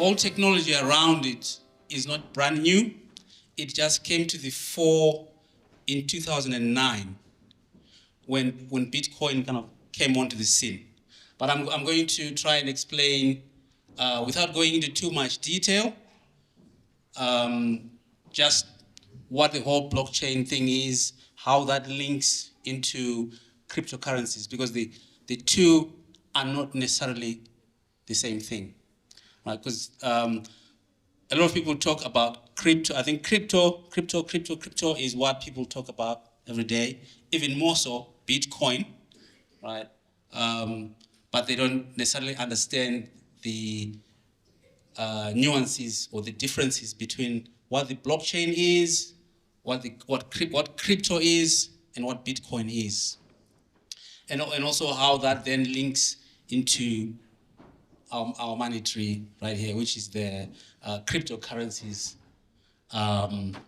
whole technology around it is not brand new. It just came to the fore in 2009 when Bitcoin kind of came onto the scene. But I'm going to try and explain, without going into too much detail, just what the whole blockchain thing is, how that links into cryptocurrencies, because the two are not necessarily the same thing, right? Because a lot of people talk about crypto. I think crypto is what people talk about every day, even more so Bitcoin, right? But they don't necessarily understand the nuances or the differences between what the blockchain is, what crypto is, and what Bitcoin is, and also how that then links into our monetary right here, which is the cryptocurrencies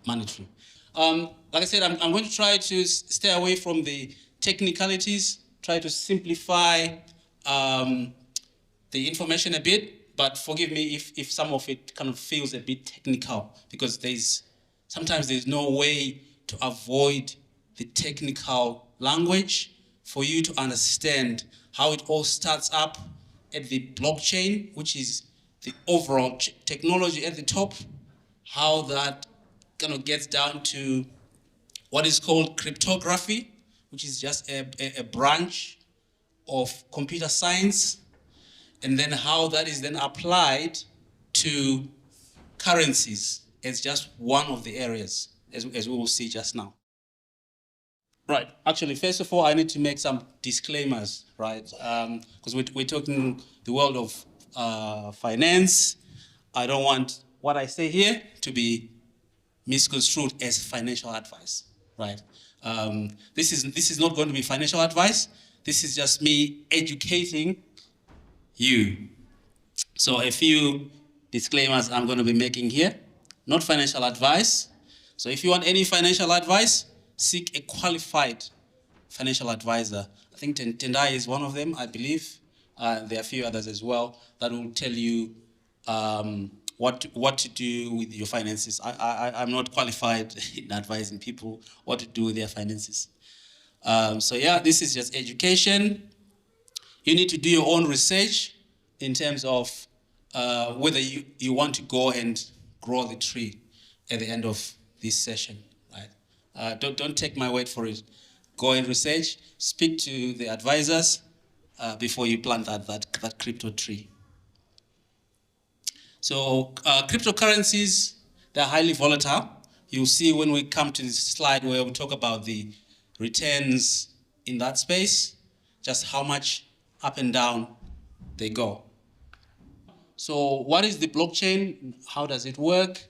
monetary. Like I said, I'm going to try to stay away from the technicalities, try to simplify the information a bit, but forgive me if some of it kind of feels a bit technical, because sometimes there's no way to avoid the technical language for you to understand how it all starts up at the blockchain, which is the overall technology at the top, how that kind of gets down to what is called cryptography, which is just a branch of computer science, and then how that is then applied to currencies as just one of the areas, as we will see just now. Right, actually, first of all, I need to make some disclaimers, right? Because we're talking the world of finance. I don't want what I say here to be misconstrued as financial advice, right? This is not going to be financial advice. This is just me educating you. So a few disclaimers I'm going to be making here. Not financial advice. So if you want any financial advice, seek a qualified financial advisor. I think Tendai is one of them, I believe. There are a few others as well that will tell you what to do with your finances. I'm not qualified in advising people what to do with their finances. So yeah, this is just education. You need to do your own research in terms of whether you want to go and grow the tree at the end of this session, right? Don't take my word for it. Go and research, speak to the advisors before you plant that crypto tree. So cryptocurrencies, they're highly volatile. You'll see when we come to this slide where we talk about the returns in that space, just how much up and down they go. So what is the blockchain? How does it work?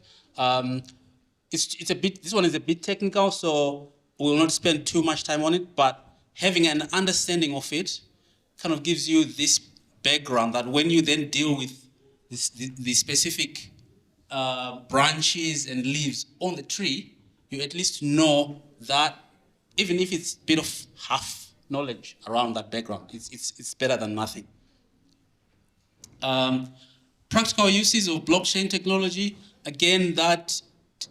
This one is a bit technical, so we will not spend too much time on it, but having an understanding of it kind of gives you this background that when you then deal with the specific branches and leaves on the tree, you at least know that even if it's a bit of half knowledge around that background, it's better than nothing. Practical uses of blockchain technology, again, that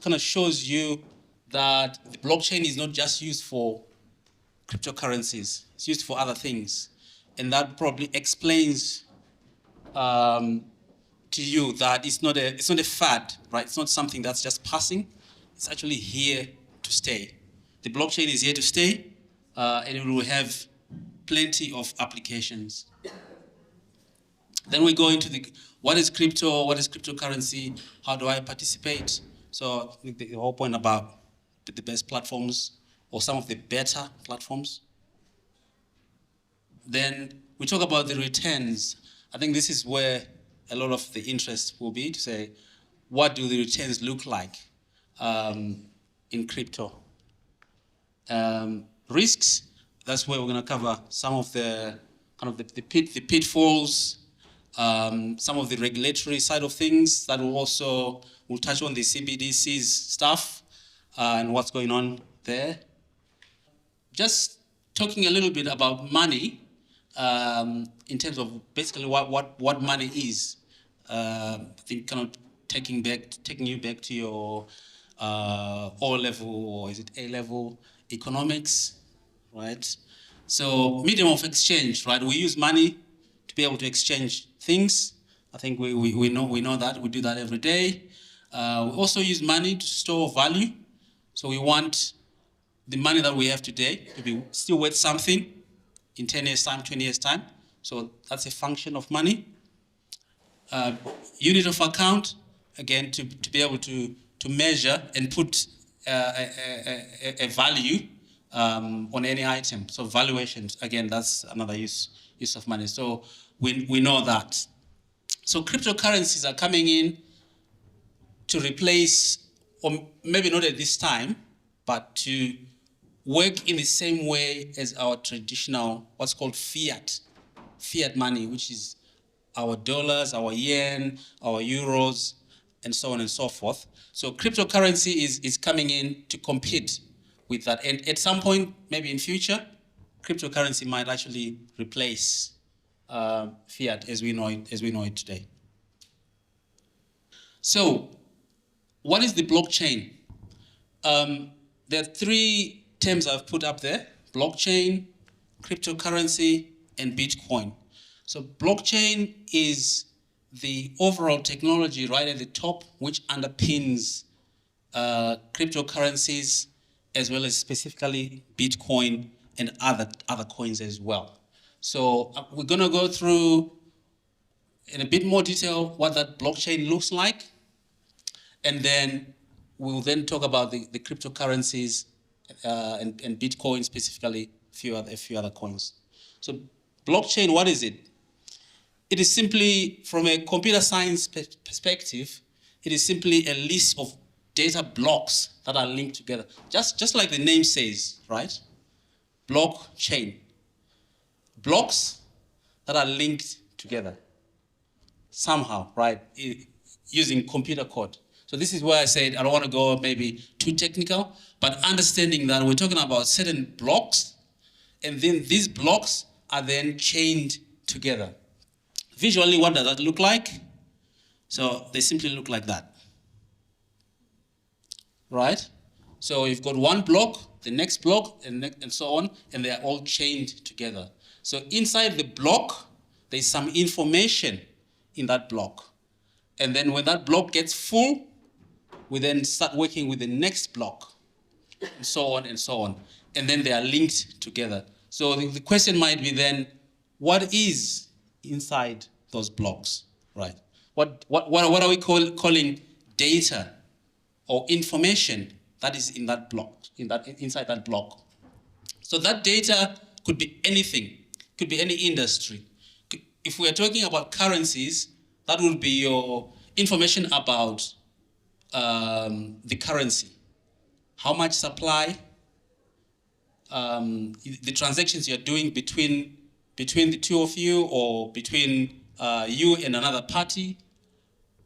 kind of shows you that the blockchain is not just used for cryptocurrencies, it's used for other things. And that probably explains to you that it's not a fad, right? It's not something that's just passing. It's actually here to stay. The blockchain is here to stay, and it will have plenty of applications. Then we go into what is crypto, what is cryptocurrency, how do I participate? So the whole point about the best platforms or some of the better platforms. Then we talk about the returns. I think this is where a lot of the interest will be, to say, what do the returns look like in crypto? Risks, that's where we're going to cover some of the kind of the pitfalls, some of the regulatory side of things. That we'll touch on the CBDC's stuff and what's going on there. Just talking a little bit about money in terms of basically what money is. I think kind of taking you back to your O level, or is it A level economics, right? So medium of exchange, right? We use money to be able to exchange things. I think we know that. We do that every day. We also use money to store value. So we want the money that we have today to be still worth something in 10 years' time, 20 years' time. So that's a function of money. Unit of account, again, to be able to measure and put a value on any item. So valuations, again, that's another use of money. So we know that. So cryptocurrencies are coming in to replace, or maybe not at this time, but to work in the same way as our traditional, what's called fiat money, which is our dollars, our yen, our euros, and so on and so forth. So cryptocurrency is coming in to compete with that. And at some point, maybe in future, cryptocurrency might actually replace fiat as we know it today. So what is the blockchain? There are three terms I've put up there: blockchain, cryptocurrency, and Bitcoin. So blockchain is the overall technology right at the top, which underpins cryptocurrencies, as well as specifically Bitcoin and other coins as well. So we're going to go through in a bit more detail what that blockchain looks like, and then we'll then talk about the cryptocurrencies and Bitcoin specifically, a few other coins. So blockchain, what is it? It is simply, from a computer science perspective, it is simply a list of data blocks that are linked together. Just like the name says, right? Blockchain. Blocks that are linked together somehow, right? Using computer code. So this is where I said I don't want to go maybe too technical, but understanding that we're talking about certain blocks, and then these blocks are then chained together. Visually, what does that look like? So they simply look like that, right? So you've got one block, the next block, and so on, and they are all chained together. So inside the block, there's some information in that block. And then when that block gets full, we then start working with the next block, and so on and so on. And then they are linked together. So the question might be then, what is inside those blocks, right? What are we calling data or information that is in that block, inside that block? So that data could be anything, could be any industry. If we are talking about currencies, that would be your information about the currency, how much supply, the transactions you're doing between the two of you, or between you and another party.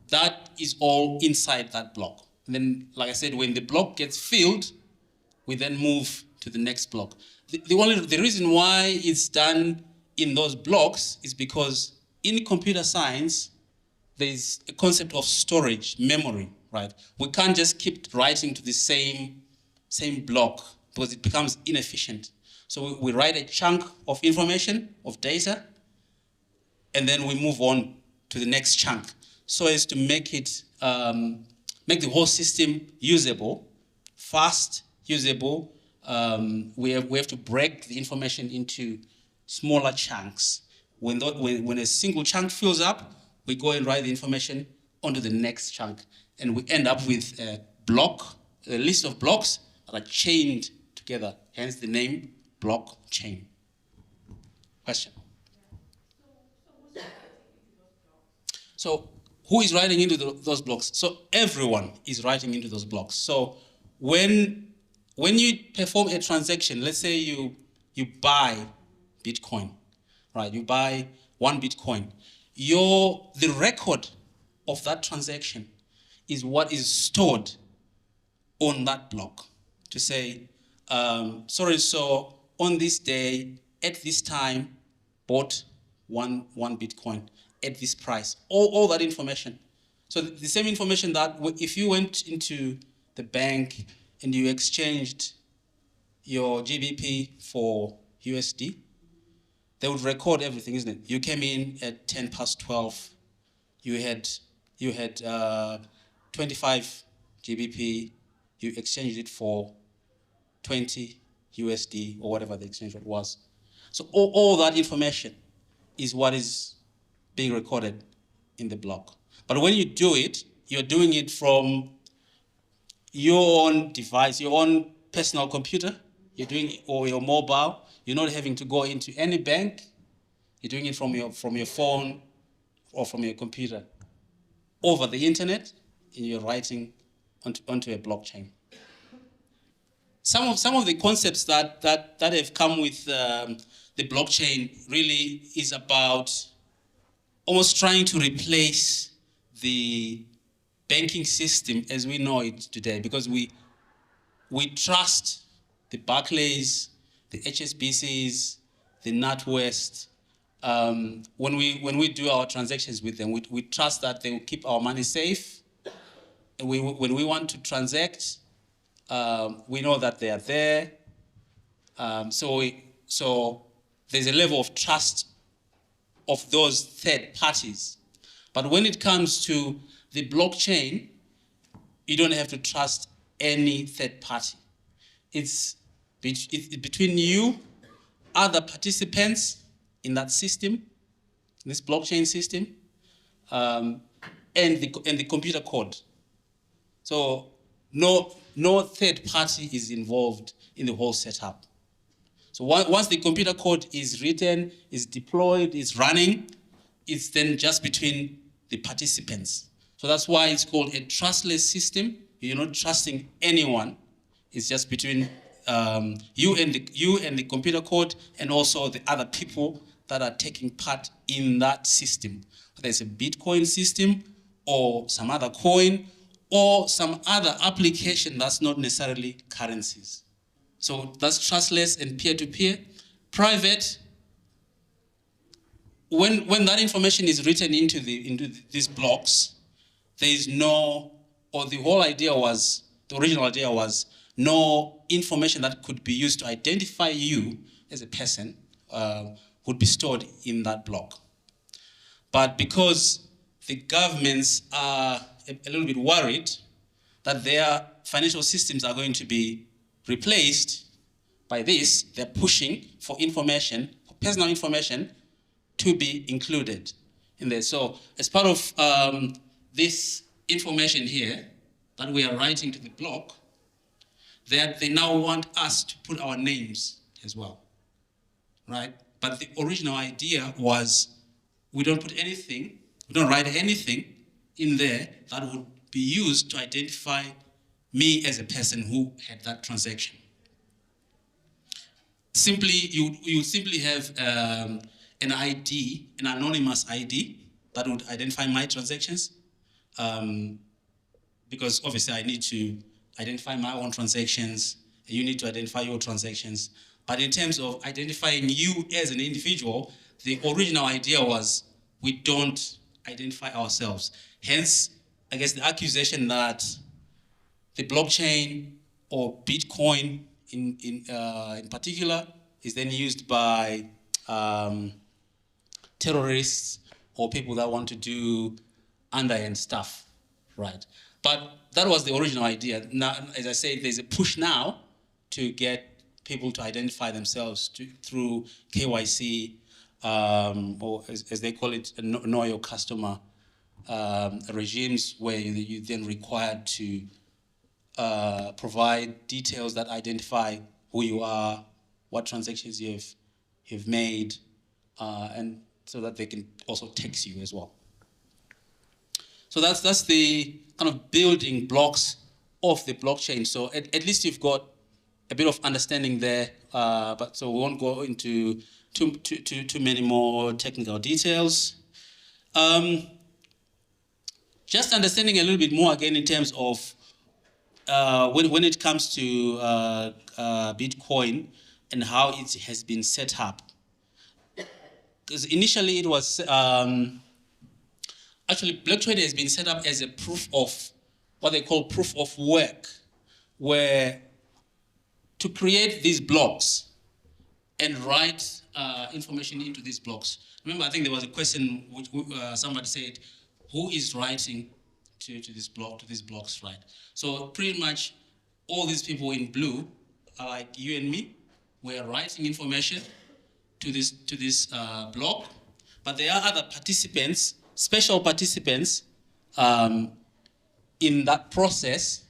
That is all inside that block. And then, like I said, when the block gets filled, we then move to the next block. The reason why it's done in those blocks is because in computer science, there's a concept of storage, memory, right? We can't just keep writing to the same block because it becomes inefficient. So we write a chunk of information, of data, and then we move on to the next chunk, so as to make it, make the whole system usable, fast, usable. We have to break the information into smaller chunks. When a single chunk fills up, we go and write the information onto the next chunk, and we end up with a list of blocks that are chained together, hence the name blockchain. Question? So who is writing into those blocks? So everyone is writing into those blocks. So when you perform a transaction, let's say you buy Bitcoin, right? You buy 1 Bitcoin. The record of that transaction is what is stored on that block to say, so on this day, at this time, bought one Bitcoin. at this price. All that information. So the same information that if you went into the bank and you exchanged your GBP for USD, they would record everything, isn't it? You came in at 10 past 12. You had 25 GBP. You exchanged it for 20 USD or whatever the exchange rate was. So all that information is what is being recorded in the block. But when you do it, you're doing it from your own device, your own personal computer. You're doing it, or your mobile. You're not having to go into any bank. You're doing it from your phone or from your computer over the internet, and you're writing onto a blockchain. Some of the concepts that have come with the blockchain really is about almost trying to replace the banking system as we know it today, because we trust the Barclays, the HSBCs, the NatWest. When we do our transactions with them, we trust that they will keep our money safe. And when we want to transact, we know that they are there. So there's a level of trust of those third parties. But when it comes to the blockchain, you don't have to trust any third party. It's between you, other participants in that system, this blockchain system, and the computer code. So no third party is involved in the whole setup. So once the computer code is written, is deployed, is running, it's then just between the participants. So that's why it's called a trustless system. You're not trusting anyone. It's just between you and the computer code, and also the other people that are taking part in that system. Whether it's a Bitcoin system or some other coin or some other application that's not necessarily currencies. So that's trustless and peer-to-peer. Private, when that information is written into these blocks, there is no, or the original idea was no information that could be used to identify you as a person would be stored in that block. But because the governments are a little bit worried that their financial systems are going to be replaced by this, they're pushing for information, for personal information, to be included in there. So as part of this information here that we are writing to the block, they now want us to put our names as well, right? But the original idea was we don't put anything, we don't write anything in there that would be used to identify me as a person who had that transaction. Simply, you simply have an ID, an anonymous ID that would identify my transactions, because obviously I need to identify my own transactions, and you need to identify your transactions. But in terms of identifying you as an individual, the original idea was we don't identify ourselves. Hence, I guess the accusation that the blockchain or Bitcoin in particular is then used by terrorists or people that want to do underhand stuff, right? But that was the original idea. Now, as I said, there's a push now to get people to identify themselves through KYC, or as they call it, know your customer regimes, where you then required to provide details that identify who you are, what transactions you've made, and so that they can also tax you as well. So that's the kind of building blocks of the blockchain. So at least you've got a bit of understanding there, but so we won't go into too many more technical details. Just understanding a little bit more again in terms of when it comes to Bitcoin and how it has been set up. Because initially it was Actually, blockchain has been set up as a proof of what they call proof of work, where to create these blocks and write information into these blocks. Remember, I think there was a question which somebody said, who is writing to this block, to these blocks, right? So pretty much all these people in blue are like you and me. We're writing information to this block, but there are other participants, special participants um, in that process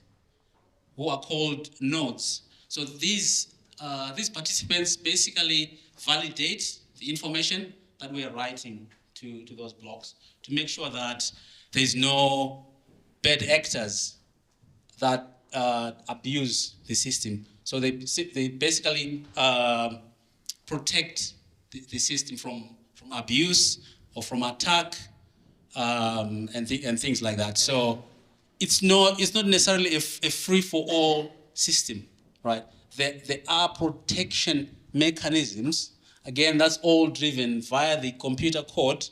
who are called nodes. So these participants basically validate the information that we are writing to those blocks to make sure that there's no bad actors that abuse the system. So they basically protect the system from abuse or from attack and things like that. So it's not necessarily a free for all system, right? There are protection mechanisms. Again, that's all driven via the computer code,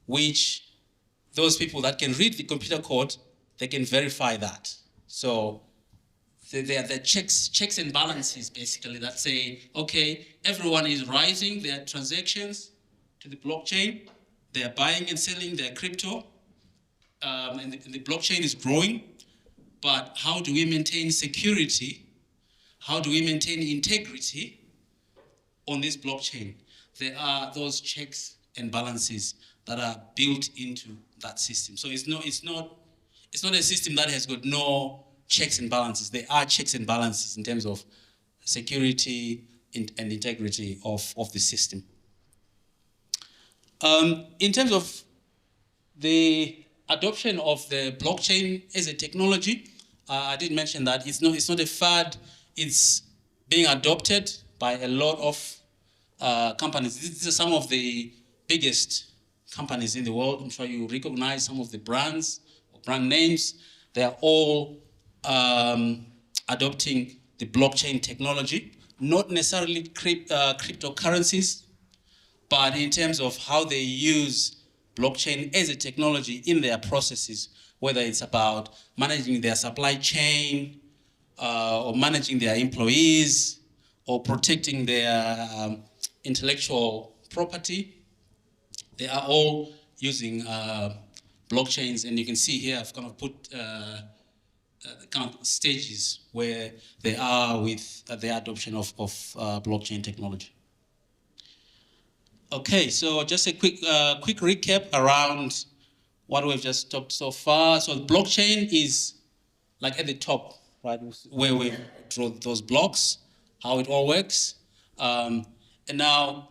which those people that can read the computer code, they can verify that. So there are the checks and balances basically that say, okay, everyone is writing their transactions to the blockchain, they are buying and selling their crypto, and the blockchain is growing, but how do we maintain security? How do we maintain integrity on this blockchain? There are those checks and balances that are built into that system. So it's not a system that has got no checks and balances. There are checks and balances in terms of security and integrity of the system. In terms of the adoption of the blockchain as a technology, I did mention that it's not a fad. It's being adopted by a lot of companies. These are some of the biggest companies in the world. I'm sure you recognize some of the brands or brand names. They are all adopting the blockchain technology, not necessarily cryptocurrencies, but in terms of how they use blockchain as a technology in their processes, whether it's about managing their supply chain or managing their employees or protecting their intellectual property. They are all using blockchains, and you can see here I've kind of put kind of stages where they are with the adoption of blockchain technology. Okay, so just a quick recap around what we've just talked so far. So the blockchain is like at the top, right, where we draw those blocks, how it all works. And now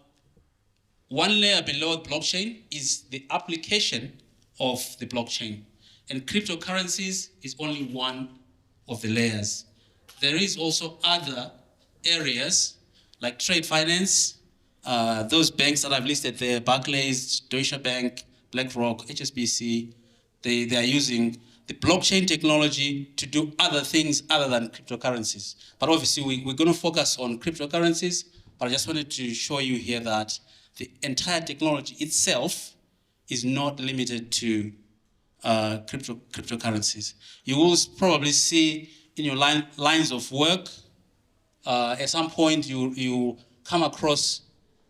one layer below the blockchain is the application of the blockchain. And cryptocurrencies is only one of the layers. There is also other areas like trade finance, those banks that I've listed there, Barclays, Deutsche Bank, BlackRock, HSBC, they are using the blockchain technology to do other things other than cryptocurrencies. But obviously we're going to focus on cryptocurrencies, but I just wanted to show you here that the entire technology itself is not limited to cryptocurrencies. You will probably see in your lines of work, at some point you come across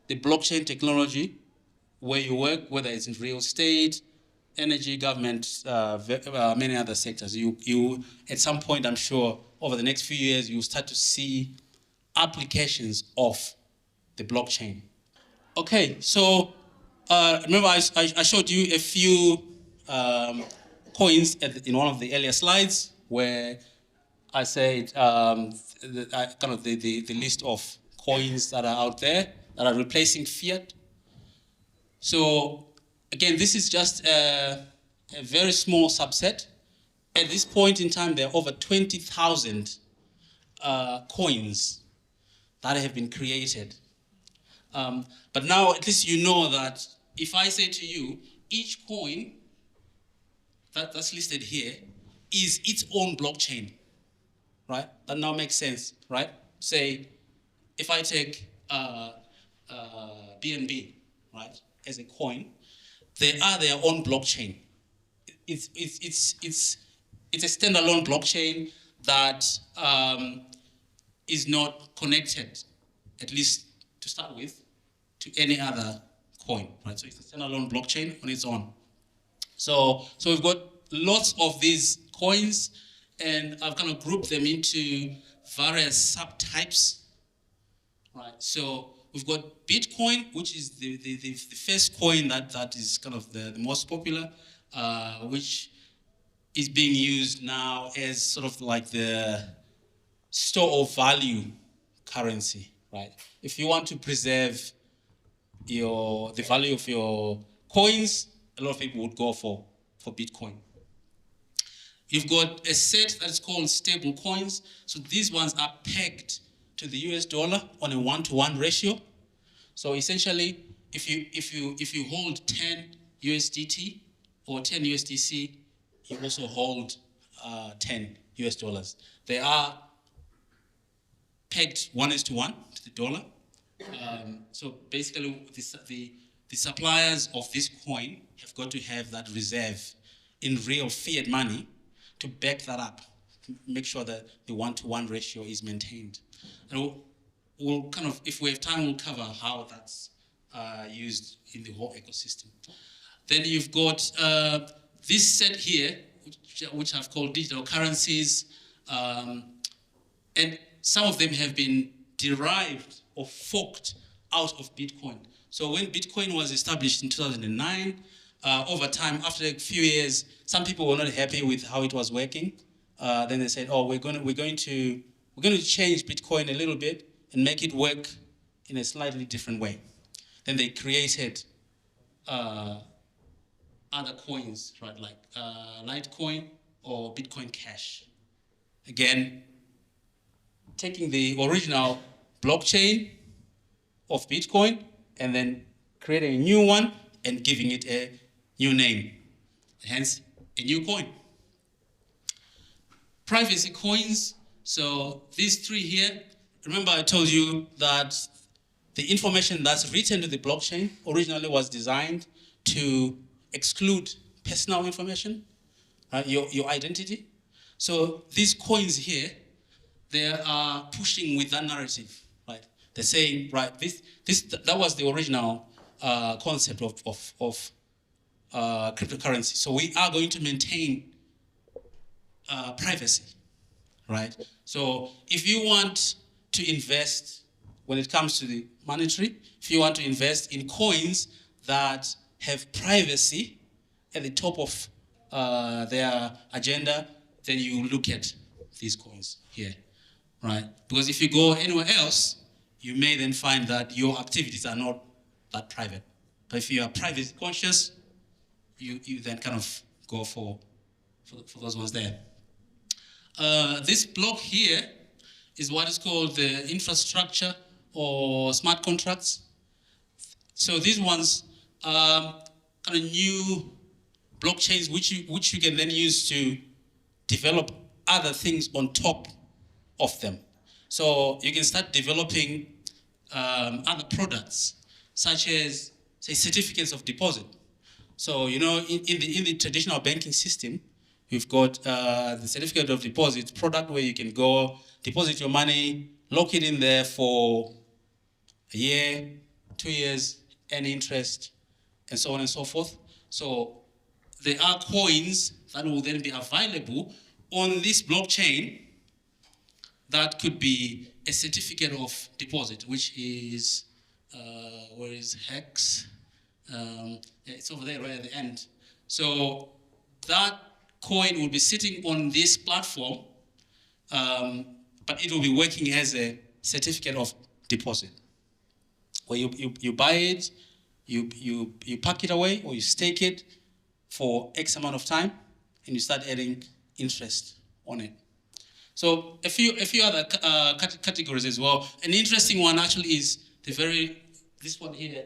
the blockchain technology where you work, whether it's in real estate, energy, government, many other sectors. You at some point, I'm sure, over the next few years, you'll start to see applications of the blockchain. Okay, so remember I showed you a few coins in one of the earlier slides where I said the list of coins that are out there that are replacing fiat. So again, this is just a very small subset. At this point in time, there are over 20,000 coins that have been created. But now at least you know that if I say to you, each coin that's listed here is its own blockchain, right? That now makes sense, right? Say, if I take BNB, right, as a coin, they are their own blockchain, it's a standalone blockchain that is not connected, at least to start with, to any other coin, right? So it's a standalone blockchain on its own. So we've got lots of these coins, and I've kind of grouped them into various subtypes, right? So we've got Bitcoin, which is the first coin that is kind of the most popular, which is being used now as sort of like the store of value currency, right? If you want to preserve the value of your coins, a lot of people would go for Bitcoin. You've got a set that's called stable coins. So these ones are pegged to the US dollar on a 1-to-1 ratio. So essentially, if you hold 10 USDT or 10 USDC, you also hold 10 US dollars. They are pegged 1:1 to the dollar. So basically, the suppliers of this coin have got to have that reserve in real fiat money to back that up, to make sure that the 1-to-1 ratio is maintained. And we'll kind of, if we have time, we'll cover how that's used in the whole ecosystem. Then you've got this set here, which I've called digital currencies, and some of them have been derived or forked out of Bitcoin. So when Bitcoin was established in 2009, over time, after a few years, some people were not happy with how it was working. Then they said, "Oh, we're going to change Bitcoin a little bit and make it work in a slightly different way." Then they created other coins, right, like Litecoin or Bitcoin Cash. Again, taking the original blockchain of Bitcoin and then creating a new one and giving it a new name, hence a new coin. Privacy coins, so these three here, remember I told you that the information that's written to the blockchain originally was designed to exclude personal information, your identity. So these coins here, they are pushing with that narrative, right? They're saying, right, that was the original concept of cryptocurrency. So we are going to maintain privacy, right? So if you want to invest, when it comes to the monetary, if you want to invest in coins that have privacy at the top of their agenda, then you look at these coins here, right? Because if you go anywhere else, you may then find that your activities are not that private. But if you are privacy conscious, you then kind of go for those ones there. This block here is what is called the infrastructure or smart contracts. So these ones are kind of new blockchains which you can then use to develop other things on top of them. So you can start developing other products, such as, say, certificates of deposit. So, in the traditional banking system, we've got the certificate of deposit product where you can go deposit your money, lock it in there for a year, 2 years, earn interest, and so on and so forth. So there are coins that will then be available on this blockchain that could be a certificate of deposit, which is, where is Hex? It's over there right at the end. So that coin will be sitting on this platform, but it will be working as a certificate of deposit, where you buy it, you pack it away, or you stake it for X amount of time, and you start adding interest on it. So a few other categories as well. An interesting one actually is this one here,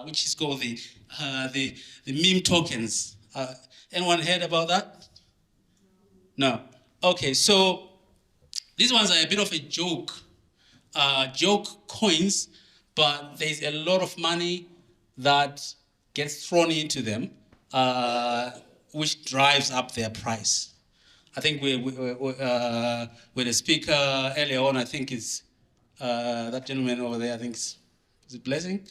which is called the meme tokens. Anyone heard about that? No. Okay, so these ones are a bit of a joke coins, but there's a lot of money that gets thrown into them which drives up their price. I think with the speaker earlier on, I think it's that gentleman over there, I think is it Blessing?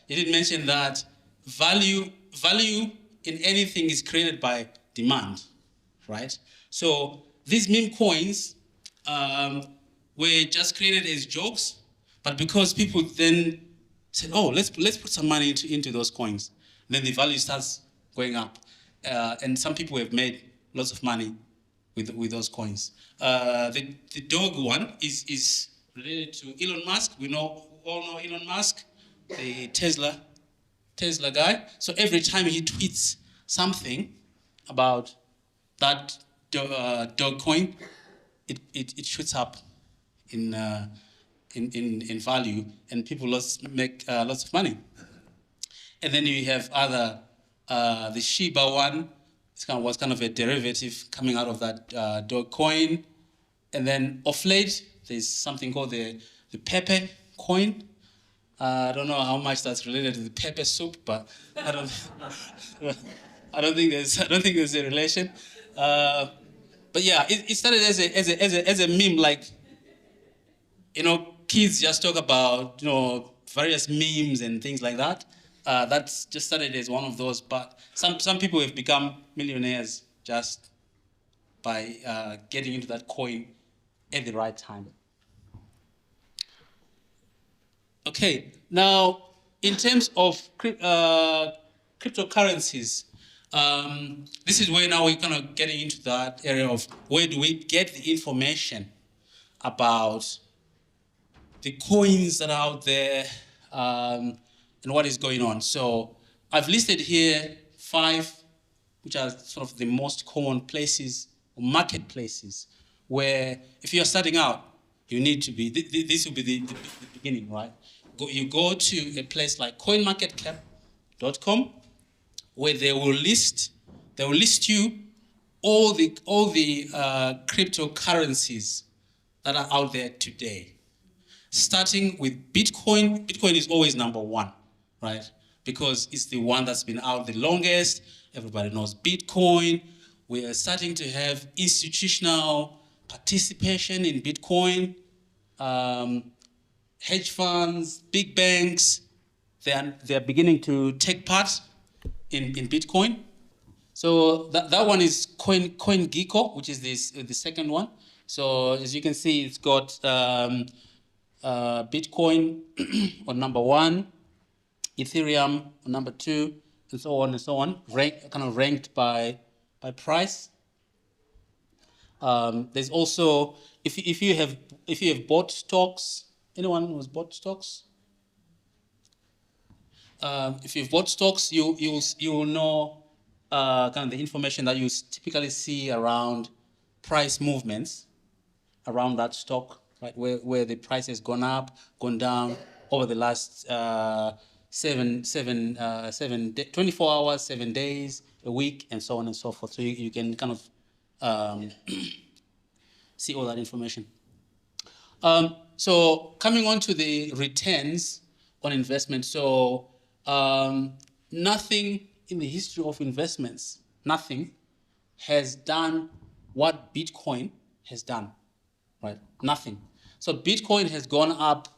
He did mention that value in anything is created by demand, right? So these meme coins were just created as jokes, but because people then said, "Oh, let's put some money into those coins," then the value starts going up, and some people have made lots of money with those coins. The dog one is related to Elon Musk. We all know Elon Musk, the Tesla guy. So every time he tweets something about that dog coin, it shoots up in value, and people make lots of money. And then you have the Shiba one. Was kind of a derivative coming out of that dog coin. And then of late, there's something called the Pepe coin. I don't know how much that's related to the pepper soup, but I don't think there's a relation. But yeah, it started as a meme, like, kids just talk about, various memes and things like that. That's just started as one of those, but some people have become millionaires just by getting into that coin at the right time. Okay, now in terms of cryptocurrencies, this is where now we're kind of getting into that area of where do we get the information about the coins that are out there, and what is going on. So I've listed here 5, which are sort of the most common places, or marketplaces, where if you're starting out, you need to be, this will be the beginning, right? You go to a place like coinmarketcap.com, where they will list you all the cryptocurrencies that are out there today. Starting with Bitcoin. Bitcoin is always number 1, right? Because it's the one that's been out the longest. Everybody knows Bitcoin. We are starting to have institutional participation in Bitcoin. Hedge funds, big banks, they are beginning to take part in Bitcoin. So that one is CoinGecko, which is the second one. So as you can see, it's got Bitcoin on number 1, Ethereum on number 2, and so on and so on, kind of ranked by price. There's also, if you have bought stocks, anyone who has bought stocks? If you've bought stocks, you will know kind of the information that you typically see around price movements around that stock, right? Where the price has gone up, gone down over the last 24 hours, 7 days, a week, and so on and so forth. So you can kind of see all that information. So coming on to the returns on investment. So nothing in the history of investments, nothing has done what Bitcoin has done, right? Nothing. So Bitcoin has gone up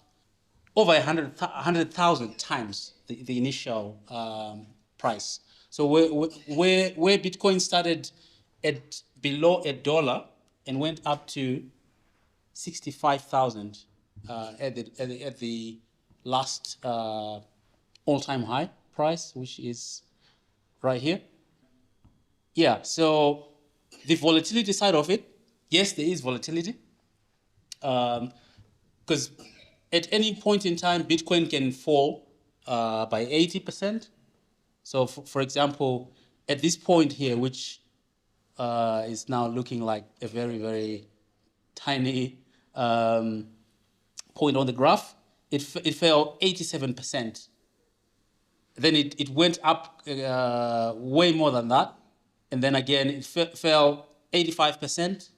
over 100,000 times the initial price. So where Bitcoin started at below $1 and went up to 65,000 at the last all-time high price, which is right here. Yeah, so the volatility side of it, yes, there is volatility, because at any point in time, Bitcoin can fall by 80%. So for example, at this point here, which is now looking like a very, very tiny point on the graph, it fell 87%. Then it went up way more than that. And then again, it fell 85%,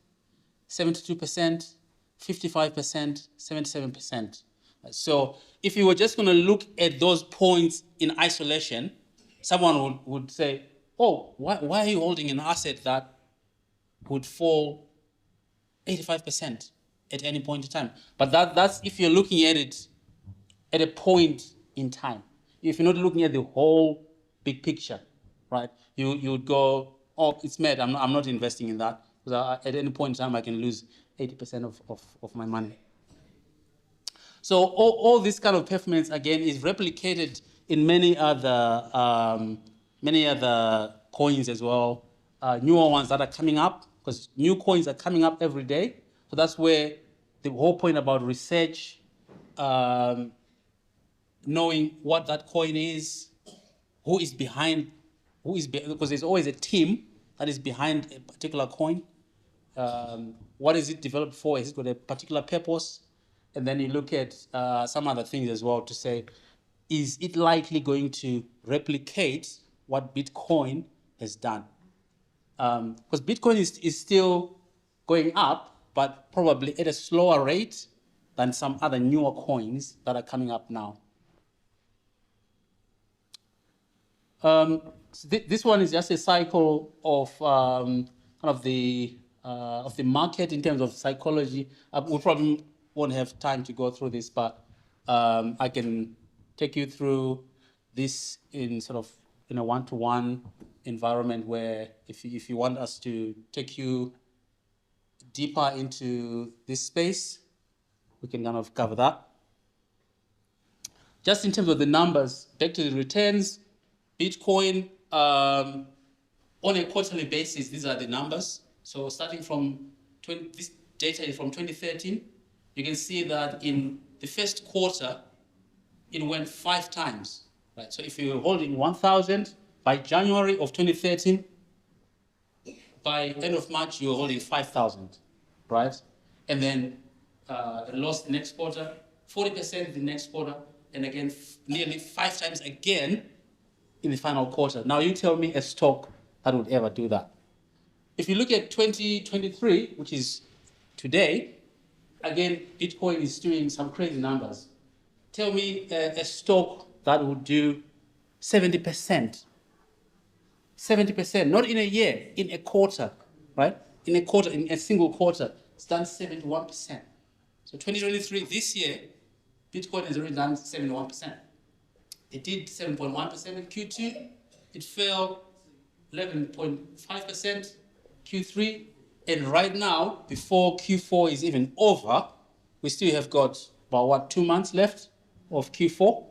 72%, 55%, 77%. So if you were just going to look at those points in isolation, someone would say, oh, why are you holding an asset that would fall 85% at any point in time? But that's if you're looking at it at a point in time. If you're not looking at the whole big picture, right? You would go, oh, it's mad. I'm not investing in that because at any point in time I can lose 80% of my money. So all this kind of performance again is replicated in many other coins as well, newer ones that are coming up because new coins are coming up every day. So that's where the whole point about research, knowing what that coin is, who is behind, because there's always a team that is behind a particular coin. What is it developed for? Has it got a particular purpose? And then you look at some other things as well to say, is it likely going to replicate what Bitcoin has done? Because Bitcoin is still going up, but probably at a slower rate than some other newer coins that are coming up now. So this one is just a cycle of kind of the market in terms of psychology. We probably won't have time to go through this, but I can take you through this in sort of in a one-to-one environment where if you want us to take you deeper into this space, we can kind of cover that. Just in terms of the numbers, back to the returns, Bitcoin, on a quarterly basis, these are the numbers. So starting from this data is from 2013, you can see that in the first quarter, it went 5 times. Right? So if you were holding 1,000 by January of 2013, by end of March, you were holding 5,000, right? And then it lost the next quarter, 40% the next quarter, and again, nearly 5 times again in the final quarter. Now you tell me a stock that would ever do that. If you look at 2023, which is today, again, Bitcoin is doing some crazy numbers. Tell me a stock that would do 70%. 70%, not in a year, in a quarter, right? In a quarter, in a single quarter, it's done 71%. So 2023, this year, Bitcoin has already done 71%. It did 7.1% in Q2. It fell 11.5% Q3. And right now, before Q4 is even over, we still have got about 2 months left of Q4.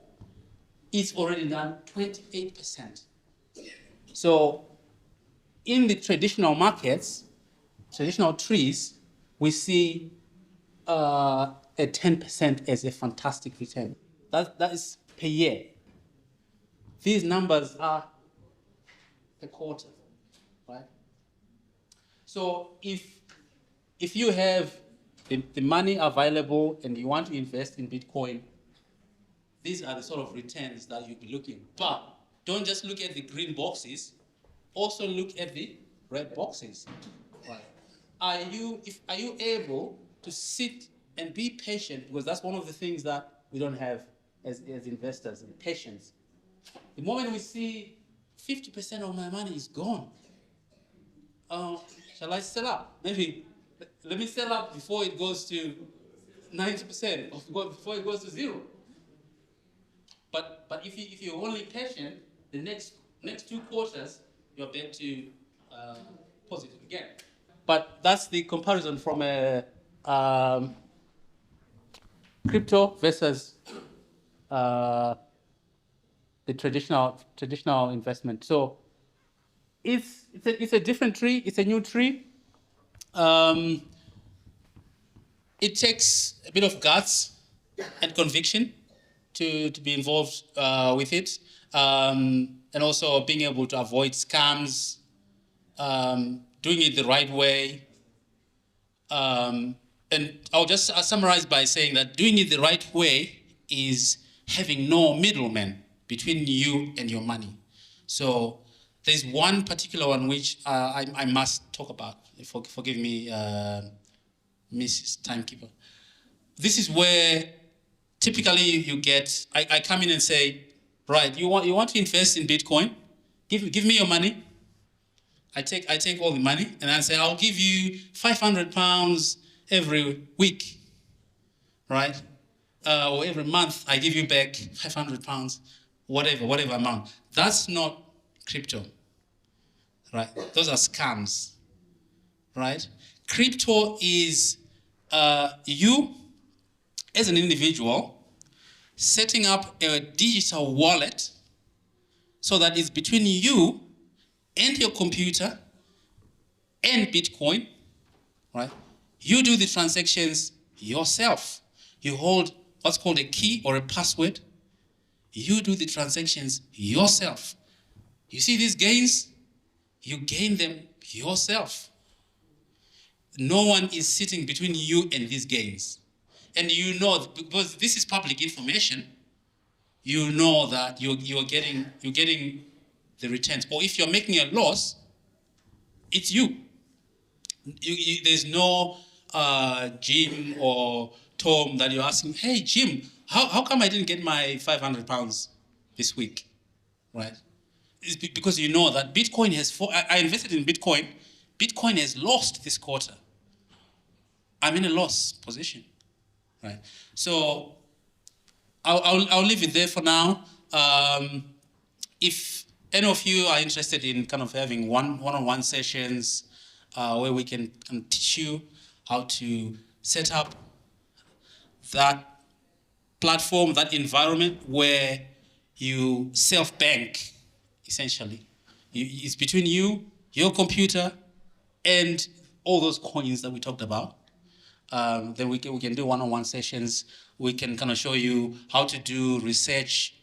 It's already done 28%. So in the traditional markets, traditional trees, we see a 10% as a fantastic return. That is per year. These numbers are a quarter, right? So if you have the money available and you want to invest in Bitcoin, these are the sort of returns that you'll be looking. But don't just look at the green boxes, also look at the red boxes. Right. Are you able to sit and be patient? Because that's one of the things that we don't have as investors, patience. The moment we see 50% of my money is gone, shall I sell up? Maybe let me sell up before it goes to 90%, or before it goes to 0. But if you're only patient, the next 2 quarters you're back to positive again. But that's the comparison from a crypto versus the traditional investment. So it's a different tree. It's a new tree. It takes a bit of guts and conviction to be involved with it, and also being able to avoid scams, doing it the right way. And I'll just summarize by saying that doing it the right way is having no middleman between you and your money. So there's one particular one which I must talk about. Forgive me, Mrs. Timekeeper. This is where typically you get, I come in and say, right, you want to invest in Bitcoin? Give me your money. I take all the money and I say, I'll give you £500 every week, right? Or every month I give you back £500, whatever amount. That's not crypto, right? Those are scams, right? Crypto is you as an individual setting up a digital wallet so that it's between you and your computer and Bitcoin, right? You do the transactions yourself. You hold what's called a key or a password. You do the transactions yourself. You see these gains? You gain them yourself. No one is sitting between you and these gains. And you know, because this is public information, you know that you're getting the returns. Or if you're making a loss, it's you. There's no Jim or Tom that you're asking, hey, Jim, how come I didn't get my £500 this week, right? It's because you know that Bitcoin has, I invested in Bitcoin. Bitcoin has lost this quarter. I'm in a loss position, right? So I'll leave it there for now. If any of you are interested in kind of having one-on-one sessions where we can teach you how to set up that platform, that environment where you self-bank, essentially. It's between you, your computer, and all those coins that we talked about. Then we can do one-on-one sessions. We can kind of show you how to do research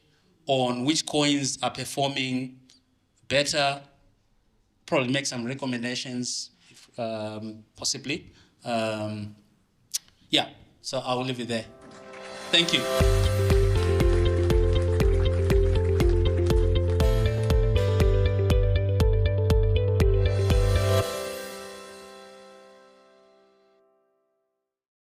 on which coins are performing better, probably make some recommendations, possibly. Yeah, so I will leave it there. Thank you.